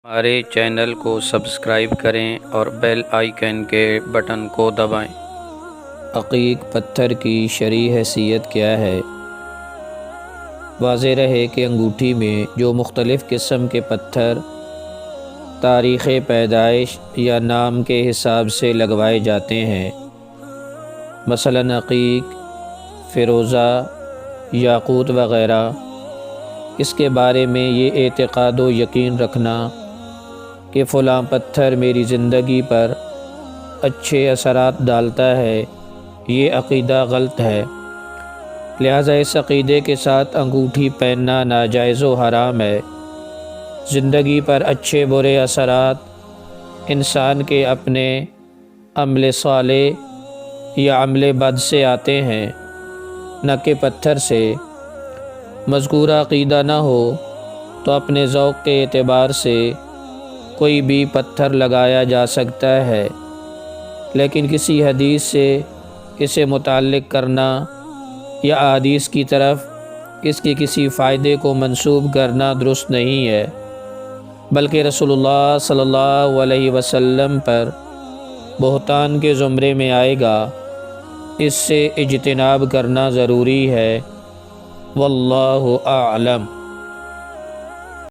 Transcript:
ہمارے چینل کو سبسکرائب کریں اور بیل آئیکن کے بٹن کو دبائیں۔ عقیق پتھر کی شرعی حیثیت کیا ہے؟ واضح رہے کہ انگوٹھی میں جو مختلف قسم کے پتھر تاریخ پیدائش یا نام کے حساب سے لگوائے جاتے ہیں، مثلاً عقیق، فیروزہ، یاقوت وغیرہ، اس کے بارے میں یہ اعتقاد و یقین رکھنا کہ فلاں پتھر میری زندگی پر اچھے اثرات ڈالتا ہے، یہ عقیدہ غلط ہے۔ لہٰذا اس عقیدے کے ساتھ انگوٹھی پہننا ناجائز و حرام ہے۔ زندگی پر اچھے برے اثرات انسان کے اپنے عمل صالح یا عمل بد سے آتے ہیں، نہ کہ پتھر سے۔ مذکورہ عقیدہ نہ ہو تو اپنے ذوق کے اعتبار سے کوئی بھی پتھر لگایا جا سکتا ہے، لیکن کسی حدیث سے اسے متعلق کرنا یا احادیث کی طرف اس کے کسی فائدے کو منسوب کرنا درست نہیں ہے، بلکہ رسول اللہ صلی اللہ علیہ وسلم پر بہتان کے زمرے میں آئے گا۔ اس سے اجتناب کرنا ضروری ہے۔ واللہ اعلم۔